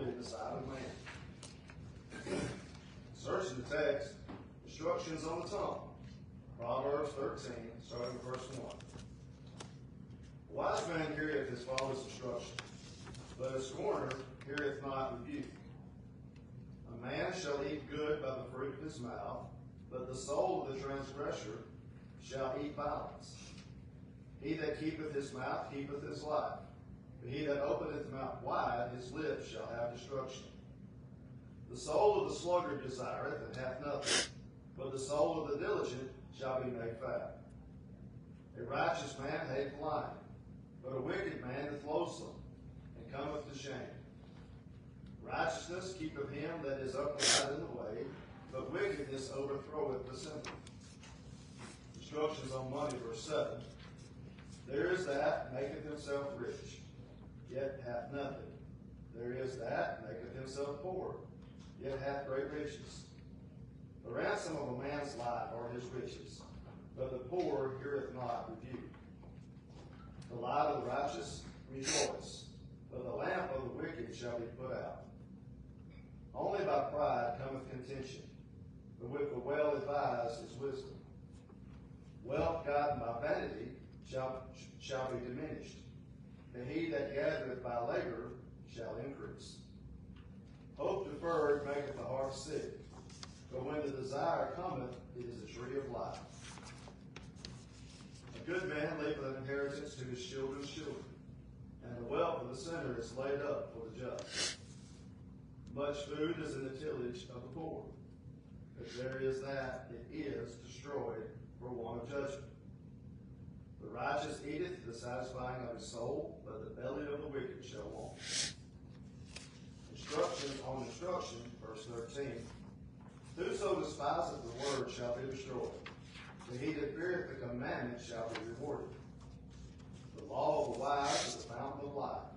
only in the sight of man. Searching the text, instructions on the tongue. Proverbs 13, starting with verse 1. A wise man heareth his father's instruction, but a scorner heareth not rebuke. A man shall eat good by the fruit of his mouth, but the soul of the transgressor shall eat violence. He that keepeth his mouth keepeth his life, but he that openeth his mouth wide, his lips shall have destruction. The soul of the sluggard desireth, and hath nothing, but the soul of the diligent shall be made fat. A righteous man hateth lying, but a wicked man is loathsome, and cometh to shame. Righteousness keepeth him that is upright in the way, but wickedness overthroweth the sinner. Instructions on money, verse 7. There is that maketh himself rich, yet hath nothing. There is that maketh himself poor, yet hath great riches. The ransom of a man's life are his riches, but the poor heareth not rebuke. The light of the righteous rejoice, but the lamp of the wicked shall be put out. Only by pride cometh contention, but with the well advised is wisdom. Wealth gotten by vanity shall be diminished, but he that gathereth by labor shall increase. Hope deferred maketh the heart sick, but when the desire cometh, it is a tree of life. A good man leaveth an inheritance to his children's children, and the wealth of the sinner is laid up for the just. Much food is in the tillage of the poor, but there is that it is destroyed for want of judgment. The righteous eateth the satisfying of his soul, but the belly of the wicked shall want. Instructions on instruction, verse 13. Whoso despiseth the word shall be destroyed, but he that feareth the commandment shall be rewarded. The law of the wise is the fountain of life,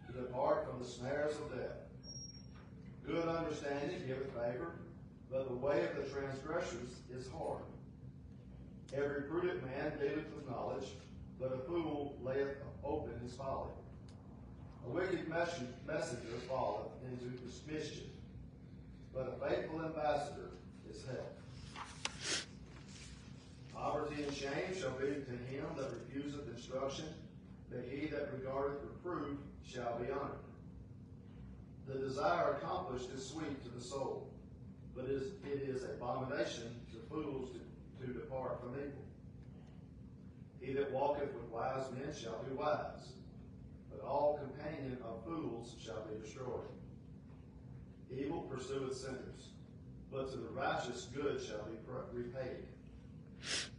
to depart from the snares of death. Good understanding giveth favor, but the way of the transgressors is hard. Every prudent man dealeth with knowledge, but a fool layeth open his folly. A wicked messenger falleth into mischief, but a faithful ambassador is health. Poverty and shame shall be to him that refuseth instruction, but he that regardeth reproof shall be honored. The desire accomplished is sweet to the soul, but it is abomination to fools to depart from evil. He that walketh with wise men shall be wise, but all companion of fools shall be destroyed. Evil pursueth sinners, but to the righteous good shall be repaid.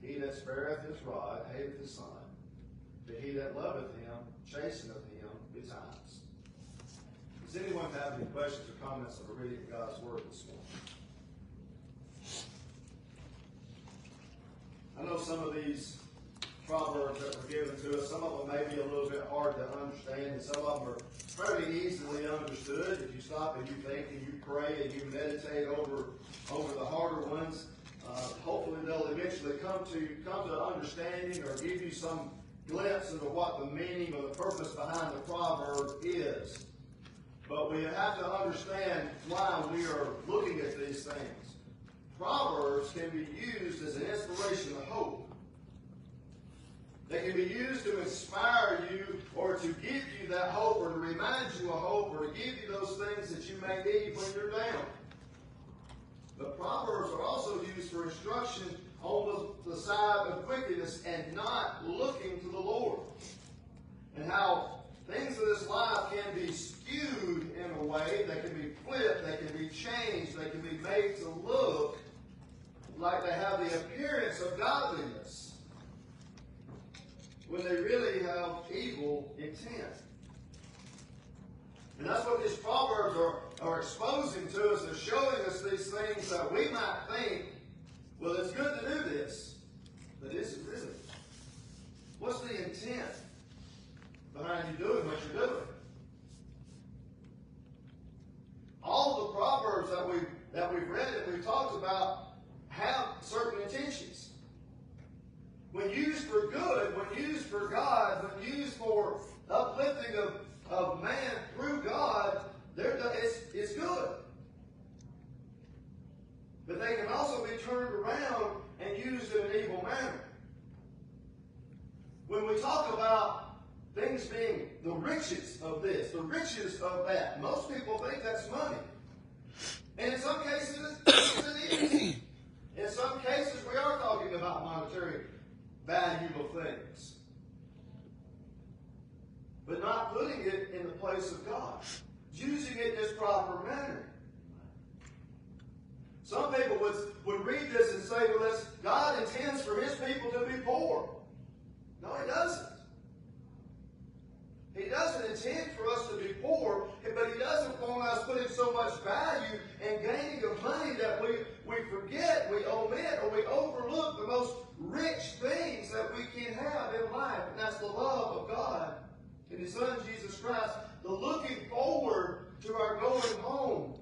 He that spareth his rod hateth his son, but he that loveth him chasteneth him betimes. Does anyone have any questions or comments on the reading of God's Word this morning? I know some of these proverbs that were given to us, some of them may be a little bit hard to understand, and some of them are fairly easily understood. If you stop and you think and you pray and you meditate over the harder ones, hopefully they'll eventually come to understanding or give you some glimpse into what the meaning or the purpose behind the proverb is. But we have to understand why we are looking at these things. Proverbs can be used as an inspiration of hope. They can be used to inspire you or to give you that hope or to remind you of hope or to give you those things that you may need when you're down. But Proverbs are also used for instruction on the side of wickedness and not looking to the Lord. And how things of this life can be skewed in a way, they can be flipped, they can be changed, they can be made to look like they have the appearance of godliness when they really have evil intent. And that's what these proverbs are exposing to us. They're showing us these things that we might think, well, it's good to do this, but is it really? What's the intent behind you doing what you're doing? All the proverbs that we've read and we've talked about have certain intentions. When used for good, when used for God, when used for uplifting of man through God, it turned around and used in an evil manner. When we talk about things being the riches of this, the riches of that, most people think that's money. And in some cases, it is. In some cases, we are talking about monetary value of things. But not putting it in the place of God. Using it in its proper manner. Some people would read this and say, well, God intends for His people to be poor. No, He doesn't. He doesn't intend for us to be poor, but He doesn't want us putting so much value and gaining of money that we forget, we omit, or we overlook the most rich things that we can have in life, and that's the love of God and His Son, Jesus Christ, the looking forward to our going home,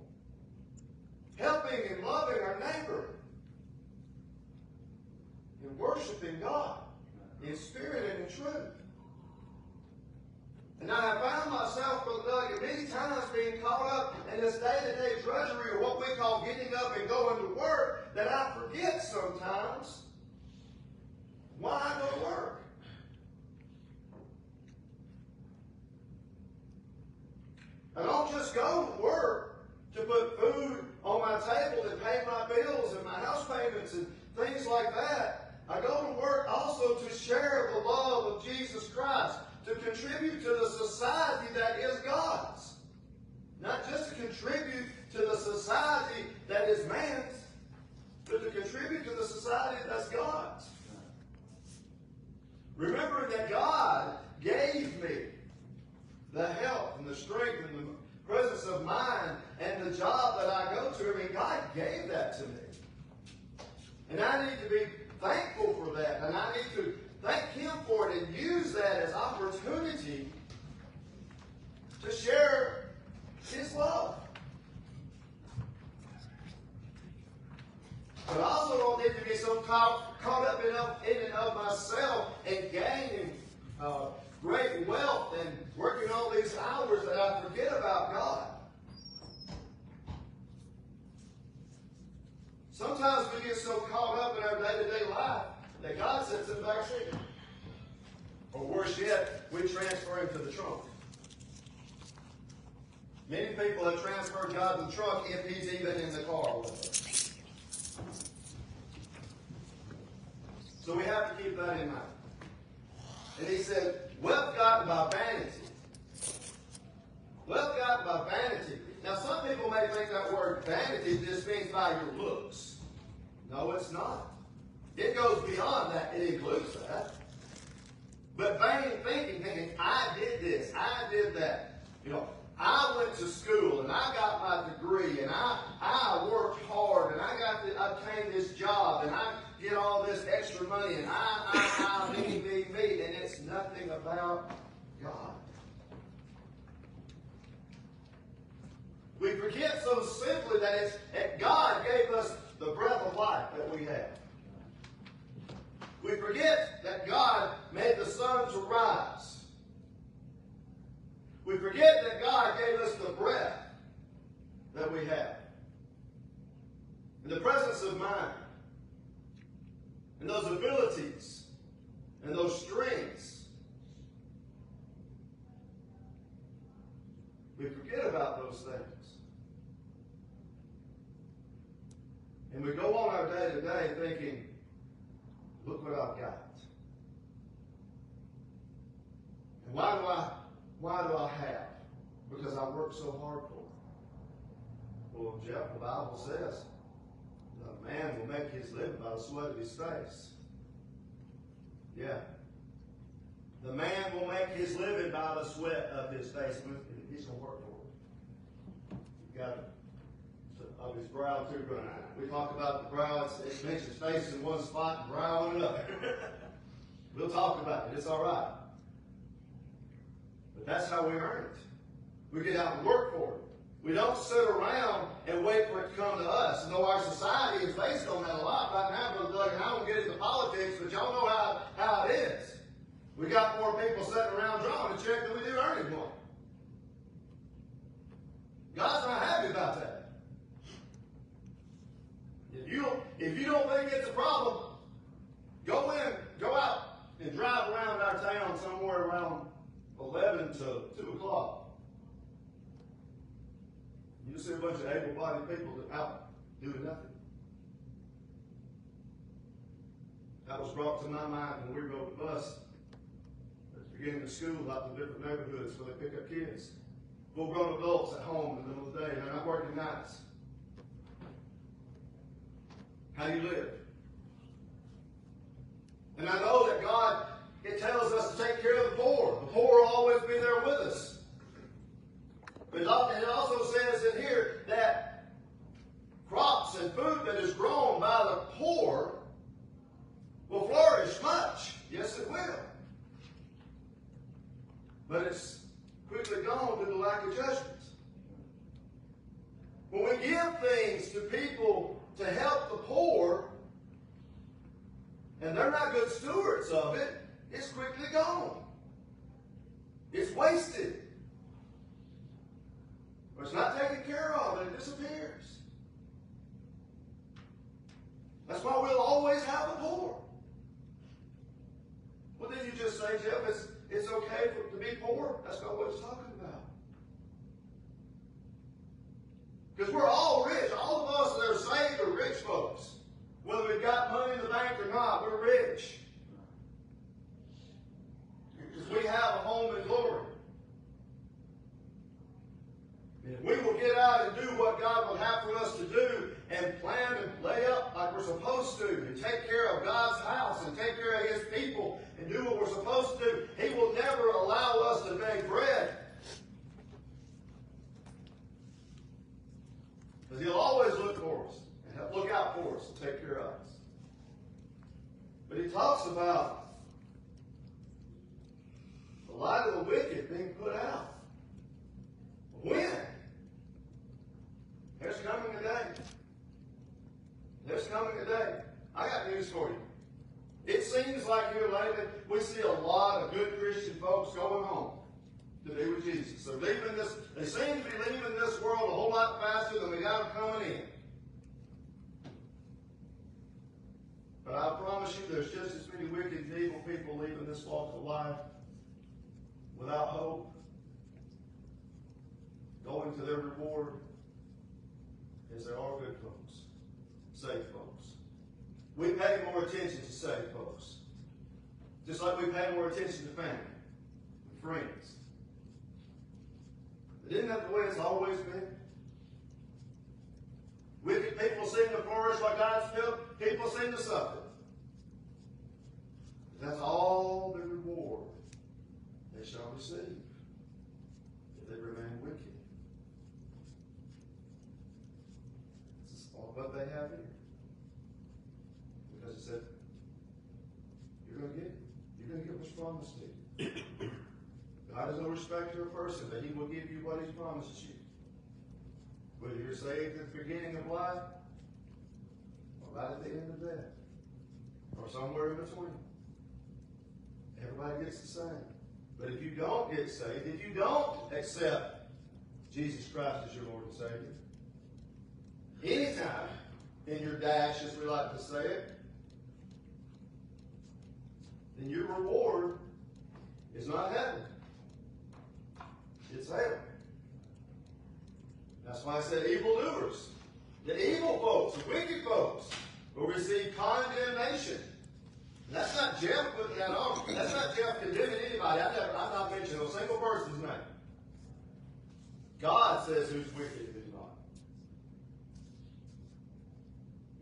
helping and loving our neighbor, and worshiping God in spirit and in truth. And I have found myself, Brother Doug, many times being caught up in this day-to-day drudgery, or what we call getting up and going to work, that I forget sometimes why I go to work. I don't just go to work to put food on my table and pay my bills and my house payments and things like that. I go to work also to share the love of Jesus Christ, to contribute to the society that is God's. Not just to contribute to the society that is man's, but to contribute to the society that's God's. Remembering that God gave me the health and the strength and the presence of mind and the job that I go to. I mean, God gave that to me. And I need to be thankful for that. And I need to thank Him for it and use that as opportunity to share His love. But I also don't need to be so caught up in and of myself and gaining great wealth and working all these hours that I forget about God. Sometimes we get so caught up in our day-to-day life that God sits in the back seat. Or worse yet, we transfer Him to the trunk. Many people have transferred God to the trunk if He's even in the car with us. So we have to keep that in mind. And He said, wealth gotten by vanity. Wealth gotten by vanity. Now, some people may think that word vanity just means by your looks. No, it's not. It goes beyond that. It includes that. But vain thinking, I did this, I did that. You know, I went to school and I got my degree and I worked hard and I got to obtain this job and I get all this extra money and me, and it's nothing about God. We forget so simply that God gave us the breath of life that we have. We forget that God made the sun to rise. We forget that God gave us the breath that we have. And the presence of mind. And those abilities. And those strengths. We forget about those things. And we go on our day-to-day thinking, look what I've got. And why do I have? Because I work so hard for it. Well, Jeff, the Bible says, a man will make his living by the sweat of his face. Yeah. The man will make his living by the sweat of his face. He's going to work for it. You've got of his brow too. We talk about the brow. It makes his face in one spot and brow in another. We'll talk about it. It's all right. But that's how we earn it. We get out and work for it. We don't sit around and wait for it to come to us. You know, our society is based on that a lot right now, Brother Doug, and I won't get into politics, but y'all know how it is. We got more people sitting around drawing a check than we do earning one. God's not happy about that. if you don't think it's a problem, go out and drive around our town somewhere around 11 to 2 o'clock. You'll see a bunch of able-bodied people out doing nothing. That was brought to my mind when we rode the bus at the beginning of school out to different neighborhoods where they pick up kids. Full-grown adults at home in the middle of the day. They're not working nights. How do you live? And I know that God, it tells us to take care of the poor. The poor will always be there with us. But it also says in here that crops and food that is grown by the poor will flourish much. Yes, it will. But it's quickly gone due to lack of judgment. When we give things to people to help the poor, and they're not good stewards of it, it's quickly gone. It's wasted. Or it's not taken care of, and it disappears. That's why we'll always have the poor. What did you just say, Jeff? It's okay to be poor? That's not what it's talking about. Because we're all rich. All of us that are saved are rich folks. Whether we've got money in the bank or not, we're rich. Because we have a home in glory. And if we will get out and do what God would have for us to do and plan and lay up like we're supposed to and take care of God's house and take care of His people and do what we're supposed to do, He will never allow us to beg bread. Because He'll always look for us and look out for us and take care of us. But He talks about the light of the wicked being put out. When? There's coming a day. There's coming a day. I got news for you. It seems like here lately we see a lot of good Christian folks going home to be with Jesus. They're leaving this. They seem to be leaving this world a whole lot faster than they got them coming in. But I promise you, there's just as many wicked and evil people leaving this walk of life without hope, going to their reward, as there are good folks, saved folks. We pay more attention to saved folks, just like we pay more attention to family and friends. But isn't that the way it's always been? Wicked people seem to flourish while God's people seem to suffer. That's all the reward they shall receive if they remain wicked. This is all what they have here. Because it said, you're going to get it. You're going to get what's promised to you. God is no respecter of person, but He will give you what He promises you. Whether you're saved at the beginning of life, or right at the end of death, or somewhere in between. Everybody gets the same. But if you don't get saved, if you don't accept Jesus Christ as your Lord and Savior, anytime in your dash, as we like to say it, then your reward is not heaven. It's hell. That's why I said evildoers. The evil folks, the wicked folks, will receive condemnation. And that's not Jeff putting that on. That's not Jeff condemning anybody. I'm not mentioning a single person's name. God says who's wicked and who's not.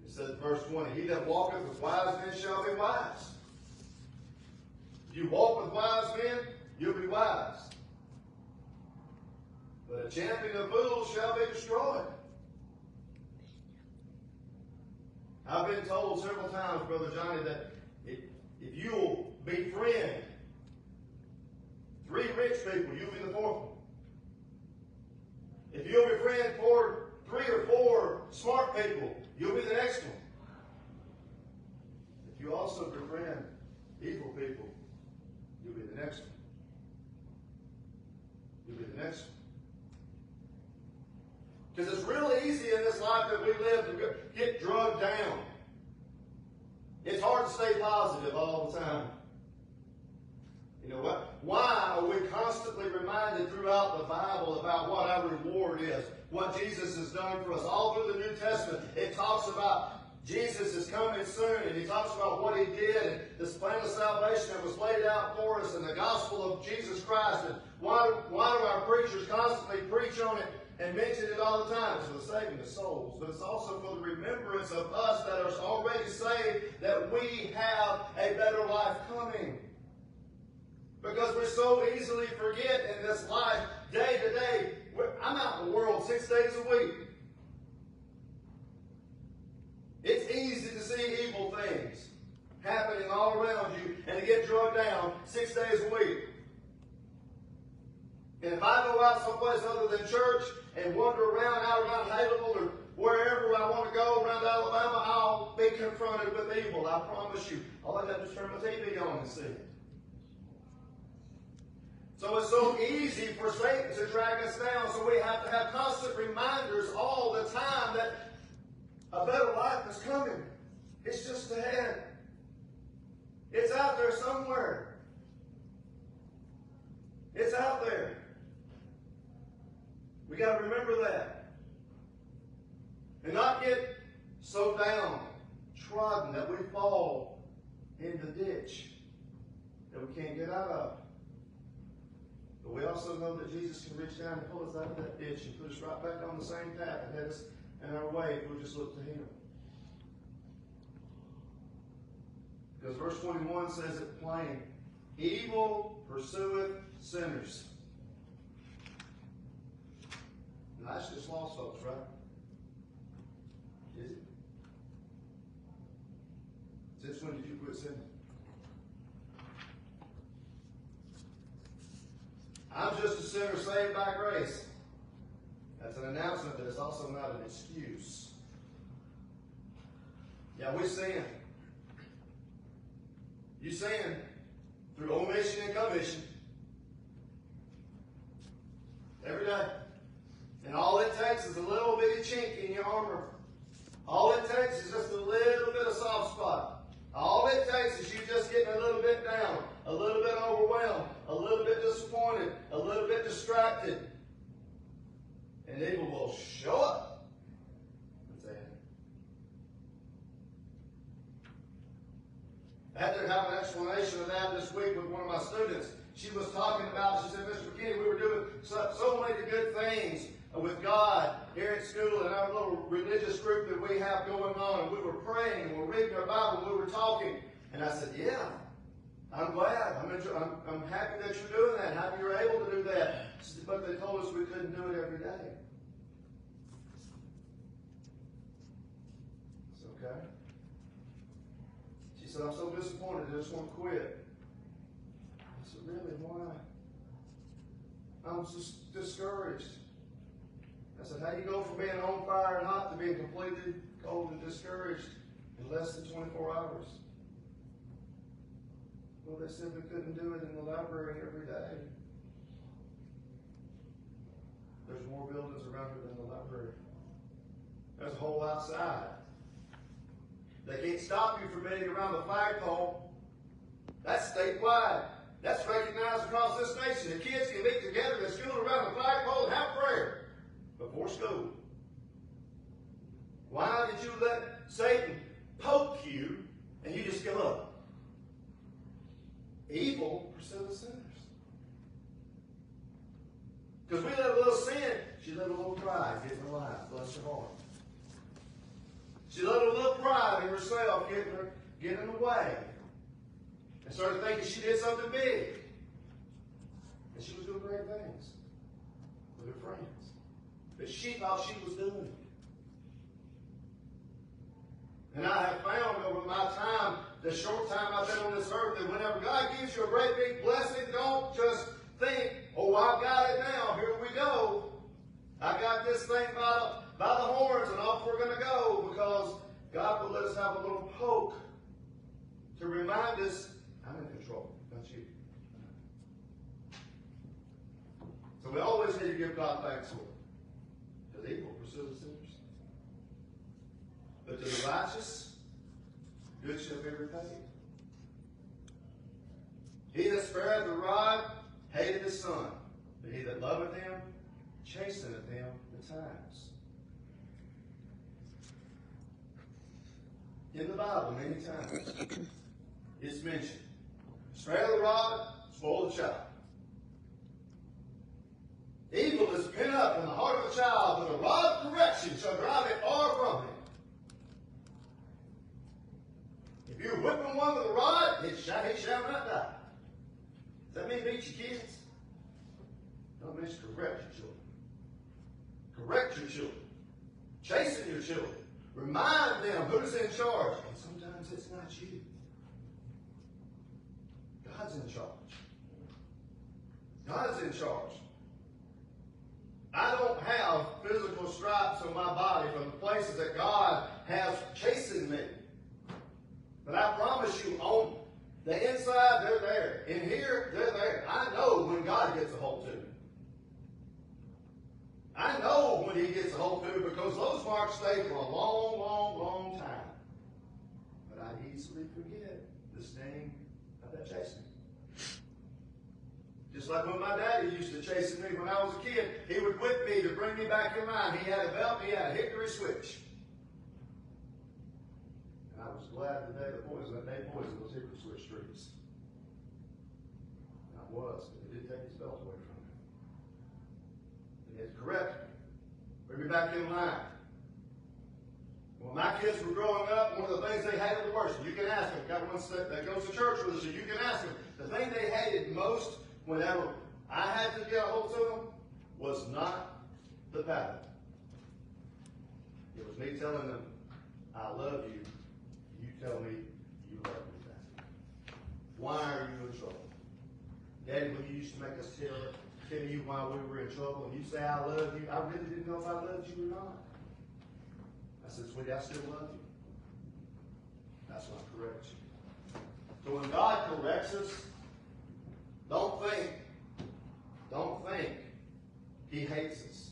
It says in verse 20, He that walketh with wise men shall be wise. If you walk with wise men, you'll be wise. But a champion of fools shall be destroyed. I've been told several times, Brother Johnny, that if you'll befriend 3 rich people, you'll be the 4th one. If you'll befriend 3 or 4 smart people, you'll be the next one. If you also befriend evil people, you'll be the next one. You'll be the next one. Because it's real easy in this life that we live to get drugged down It's hard to stay positive all the time. You know what? Why are we constantly reminded throughout the Bible about what our reward is? What Jesus has done for us. All through the New Testament, it talks about Jesus is coming soon, and he talks about what he did, and this plan of salvation that was laid out for us, and the gospel of Jesus Christ. And why do our preachers constantly preach on it and mention it all the time? It's for the saving of souls, but it's also for the remembrance of us that are already saved, that we have a better life coming. Because we so easily forget in this life, day to day. I'm out in the world 6 days a week. It's easy to see evil things happening all around you and to get drugged down 6 days a week. And if I go out someplace other than church and wander around out around Haleville or wherever I want to go around Alabama, I'll be confronted with evil. I promise you. All I have to turn my TV on and see it. So it's so easy for Satan to drag us down. So we have to have constant reminders all the time that a better life is coming. It's just ahead. It's out there somewhere. It's out there. We got to remember that. And not get so downtrodden that we fall in the ditch that we can't get out of. But we also know that Jesus can reach down and pull us out of that ditch and put us right back on the same path and head us in our way if we'll just look to him. Because verse 21 says it plain, evil pursueth sinners. And that's just lost folks, right? Is it? Since when did you quit sinning? I'm just a sinner saved by grace. That's an announcement, but it's also not an excuse. Yeah, we sin. You sin through omission and commission. Every day. And all it takes is a little bitty chink in your armor. All it takes is just a little bit of soft spot. All it takes is you just getting a little bit down, a little bit overwhelmed, a little bit disappointed, a little bit distracted. And evil will show up. That's it. I had to have an explanation of that this week with one of my students. She was talking about, she said, Mr. McKinney, we were doing so many good things with God here at school in our little religious group that we have going on. And we were praying and we were reading our Bible and we were talking. And I said, yeah, I'm glad. I'm happy that you're doing that. Happy you're able to do that. But they told us we couldn't do it every day. It's okay. She said, I'm so disappointed. I just want to quit. I said, really? Why? I'm just discouraged. I said, how do you go from being on fire and hot to being completely cold and discouraged in less than 24 hours? Well, they said we couldn't do it in the library every day. There's more buildings around here than the library. There's a hole outside. They can't stop you from being around the flagpole. That's statewide. That's recognized across this nation. The kids can meet together in school around the flagpole and have prayer before school. Why did you let Satan poke you and you just give up? Evil pursues sinners. Because we let a little sin, she let a little pride get in her life. Bless her heart. She let a little pride in herself get in the way. And started thinking she did something big. And she was doing great things with her friends. But she thought she was doing it. And I have found over my time, the short time I've been on this earth, that whenever God gives you a great big blessing, don't just think, oh, I've got it now, here we go. I got this thing by the horns and off we're going to go, because God will let us have a little poke to remind us, I'm in control, not you. So we always need to give God thanks for it. Because evil pursues sinners. But to the righteous, good shall be repaid. He that spareth the rod hateth his son, but he that loveth him chasteneth him betimes. In the Bible, many times, it's mentioned. Spare the rod, spoil the child. Evil is pent up in the heart of a child, but the rod of correction shall drive it far from him. If you're whipping one with a rod, he shall not die. Does that mean beat your kids? No, it means correct your children. Correct your children. Chasten your children. Remind them who's in charge. And sometimes it's not you. God's in charge. God's in charge. I don't have physical stripes on my body from the places that God has chastened me. But I promise you, on the inside, they're there. In here, they're there. I know when God gets a hold to me. I know when He gets a hold to me because those marks stay for a long, long, long time. But I easily forget the sting of that chastening. Just like when my daddy used to chasten me when I was a kid, he would whip me to bring me back in line. He had a belt, he had a hickory switch. And I was glad the day poisoned those hickory switch streets. And I was, but he did take his belt away from me. He had to correct me, bring me back in line. When my kids were growing up, one of the things they hated the worst, and you can ask them, got one that goes to church with us, and you can ask them, the thing they hated most whenever I had to get a hold of them was not the paddle. It was me telling them, I love you. You tell me you love me back. Why are you in trouble? Daddy, when you used to make us tell you why we were in trouble, and you say I love you, I really didn't know if I loved you or not. I said, sweetie, I still love you. That's when I correct you. So when God corrects us, don't think He hates us.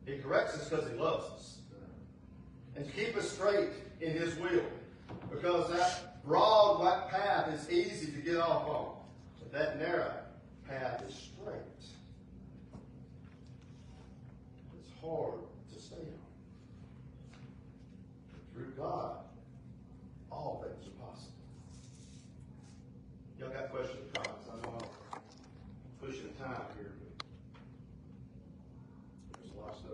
He corrects us because He loves us. And to keep us straight in His will. Because that broad white path is easy to get off on. But that narrow path is straight. It's hard to stay on. But through God, all things are possible. Y'all got questions or comments? I know I'm pushing time here, but there's a lot of stuff